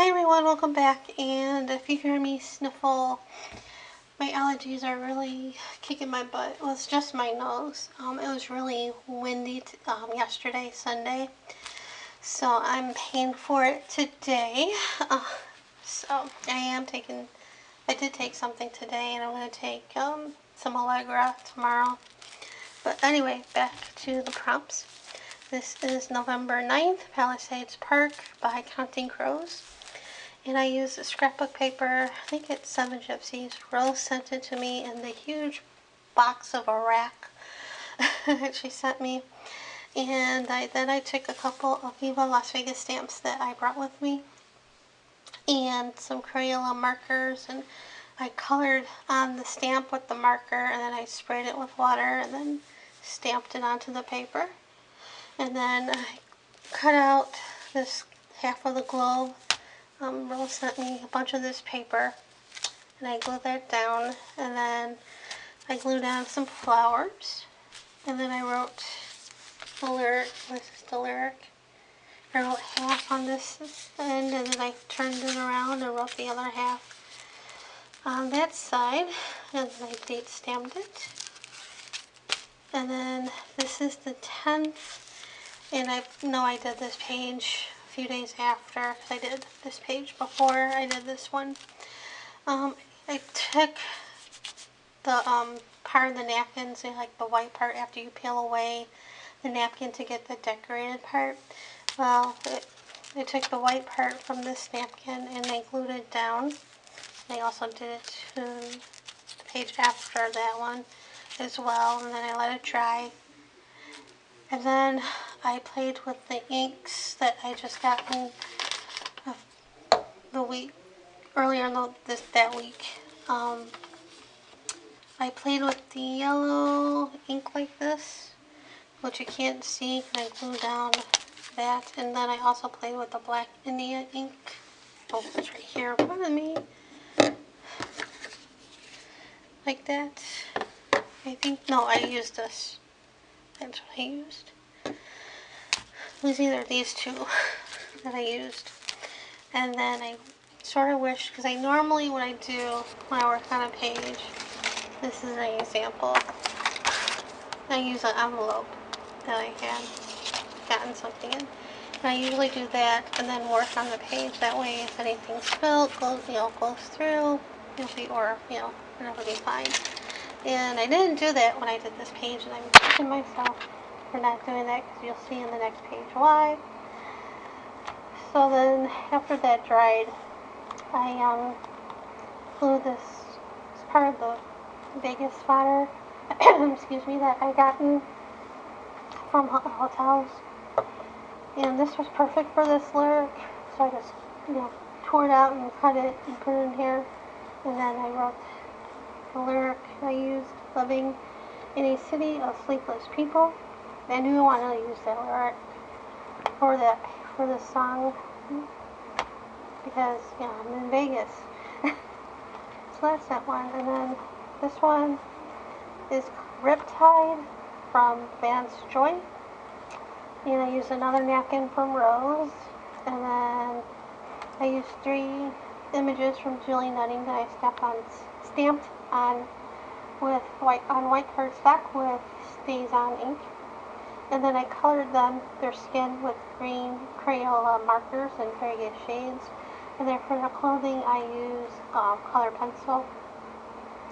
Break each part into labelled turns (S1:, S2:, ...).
S1: Hi everyone, welcome back. And if you hear me sniffle, my allergies are really kicking my butt. Well, it's just my nose. It was really windy yesterday, Sunday, so I'm paying for it today. So I did take something today, and I'm going to take some Allegra tomorrow. But anyway, back to the prompts. This is November 9th, Palisades Park by Counting Crows. And I used a scrapbook paper, I think it's 7 Gypsies. Rose sent it to me in the huge box of a rack that she sent me. And then I took a couple of Viva Las Vegas stamps that I brought with me. And some Crayola markers. And I colored on the stamp with the marker. And then I sprayed it with water. And then stamped it onto the paper. And then I cut out this half of the globe. Rose sent me a bunch of this paper, and I glued that down, and then I glued down some flowers, and then I wrote the lyric. This is the lyric. I wrote half on this end, and then I turned it around and wrote the other half on that side, and then I date stamped it. And then this is the 10th, and I know I did this page a few days after, because I did this page before I did this one. I took the part of the napkin, so like the white part after you peel away the napkin to get the decorated part. Well, I took the white part from this napkin and I glued it down. I also did it to the page after that one as well, and then I let it dry. And then I played with the inks that I just got in the week earlier in that week. I played with the yellow ink like this, which you can't see because I glued down that. And then I also played with the black India ink. Oh, it's right here in front of me. Like that. I think, no, I used this. That's what I used. It was either these two that I used. And then I sort of wish, because I normally, what I do when I work on a page, this is an example. I use an envelope that I had gotten something in. And I usually do that and then work on the page. That way, if anything's spilled, goes through, it'll be fine. And I didn't do that when I did this page, and I'm kicking myself for not doing that, because you'll see in the next page why. So then, after that dried, I glued this part of the Vegas fodder, excuse me, that I gotten from hotels. And this was perfect for this lyric, so I just, tore it out and cut it and put it in here. And then I wrote the lyric I used, living in a city of sleepless people. I knew I wanted to use that lyric for this song, because, I'm in Vegas. So that's that one. And then this one is Riptide from Vance Joy. And I used another napkin from Rose. And then I used 3 images from Julie Nutting that I stamped on white cardstock with Stays On ink. And then I colored their skin with green Crayola markers in various shades. And then for their clothing, I used color pencil.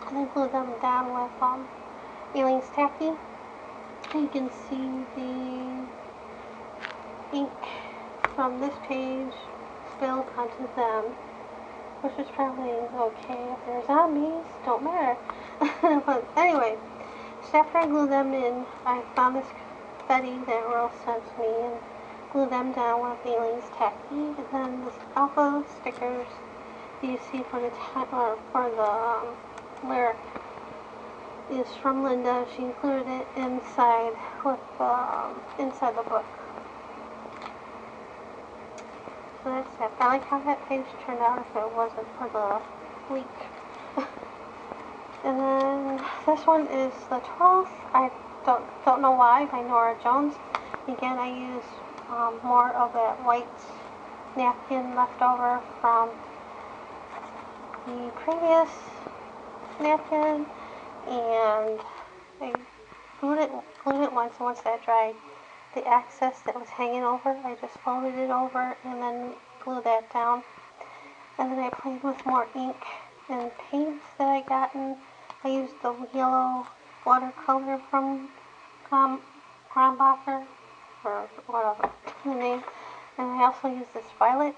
S1: And then glued them down with Aleene's tacky. And you can see the ink from this page spilled onto them, which is probably okay. If they're zombies, don't matter. But anyway, so after I glued them in, I found this confetti that Rose sent me and glued them down with Aleene's tacky. And then this alpha stickers you see for the lyric is from Linda. She included it inside inside the book. So that's it. I like how that page turned out if it wasn't for the leak. And then this one is the 12th. I don't know why, by Nora Jones. Again, I use more of that white napkin left over from the previous napkin, and I glued it once, and once that dried, the excess that was hanging over, I just folded it over and then glued that down. And then I played with more ink and paint that I gotten. I used the yellow watercolor from Kronbacher, or whatever the name. And I also used this violet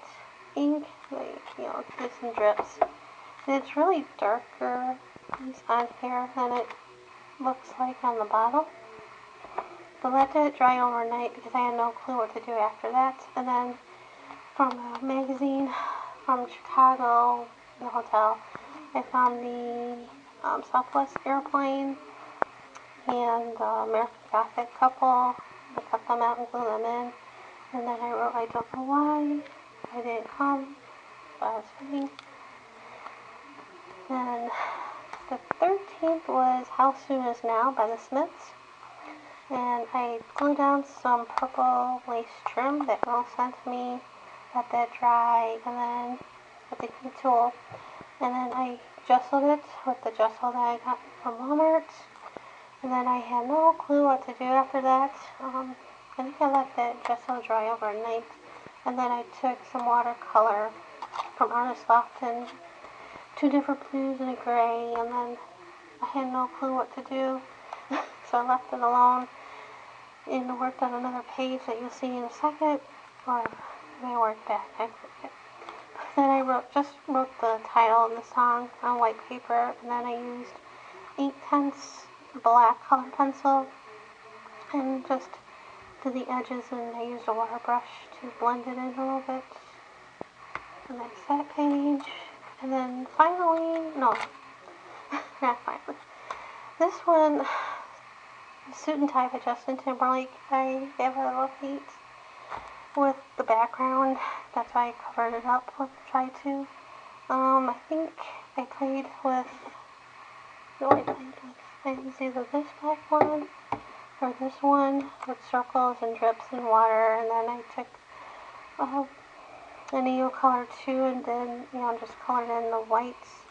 S1: ink, like, did some drips. And it's really darker on here than it looks like on the bottle. But let it dry overnight because I had no clue what to do after that. And then from a magazine from Chicago, the hotel, I found the Southwest airplane and American Gothic couple. I cut them out and glued them in. And then I wrote, I don't know why I didn't come, but I was fine. Then the 13th was How Soon Is Now by the Smiths. And I glued down some purple lace trim that Earl sent me, let that dry, and then with the heat tool. And then I gessoed it with the gesso that I got from Walmart. And then I had no clue what to do after that. I think I let that gesso dry overnight. And then I took some watercolor from Artist Loft and 2 different blues and a gray. And then I had no clue what to do. So I left it alone and worked on another page that you'll see in a second. Or I worked back, I forget. Then I just wrote the title of the song on white paper, and then I used 8/10 black color pencil and just did the edges, and I used a water brush to blend it in a little bit. And that's that page. And then finally, no, not finally. This one, Suit and Tie by Justin Timberlake. I gave it a little heat with the background. That's why I covered it up with I think I played with, it was either this black one or this one with circles and drips and water, and then I took a neo color too, and then, just colored in the whites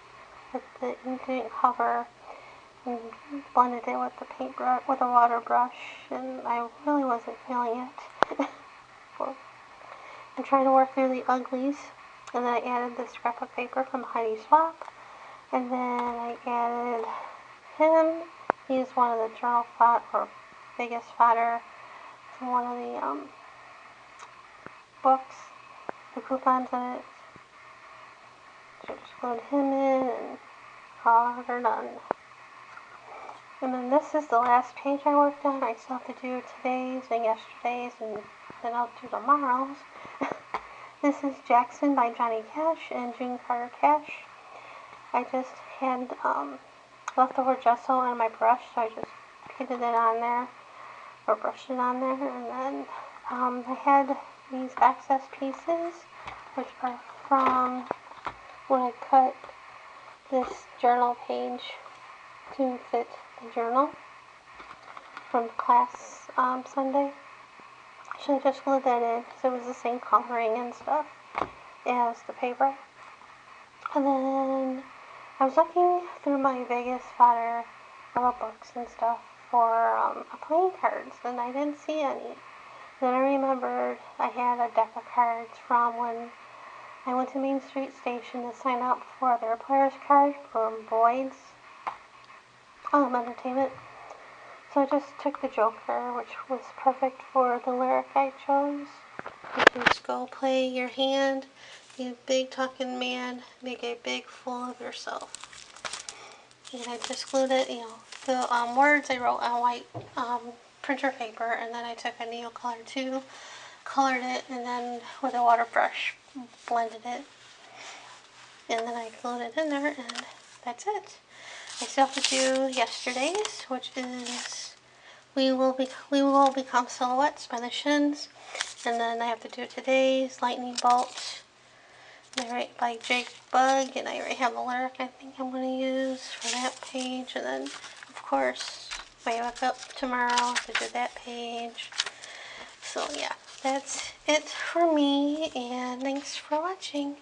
S1: with the ink didn't cover, and blended it with the paintbrush, with a water brush, and I really wasn't feeling it. Well, I'm trying to work through the uglies, and then I added the scrapbook paper from Heidi Swapp, and then I added him. He's one of the journal biggest fodder from one of the books, the coupons in it. So just glued him in and call her done. And then this is the last page I worked on. I still have to do today's and yesterday's, and then I'll do tomorrow's. This is Jackson by Johnny Cash and June Carter Cash. I just had leftover gesso on my brush, so I just painted it on there, or brushed it on there, and then I had these excess pieces, which are from when I cut this journal page to fit the journal from class Sunday. So I just glued that in because it was the same coloring and stuff as the paper. And then I was looking through my Vegas fodder books and stuff for playing cards, and I didn't see any. Then I remembered I had a deck of cards from when I went to Main Street Station to sign up for their players card from Boyd's Entertainment. So I just took the Joker, which was perfect for the lyric I chose, which is go play your hand, you big talking man, make a big fool of yourself. And I just glued it, the words I wrote on white printer paper, and then I took a neo color too, colored it, and then with a water brush blended it, and then I glued it in there, and that's it. I still have to do yesterday's, which is We Will Become Silhouettes by the Shins, and then I have to do today's Lightning Bolt by Jake Bugg, and I already have the lyric I think I'm going to use for that page, and then of course Wake Up Tomorrow to do that page. So yeah, that's it for me, and thanks for watching.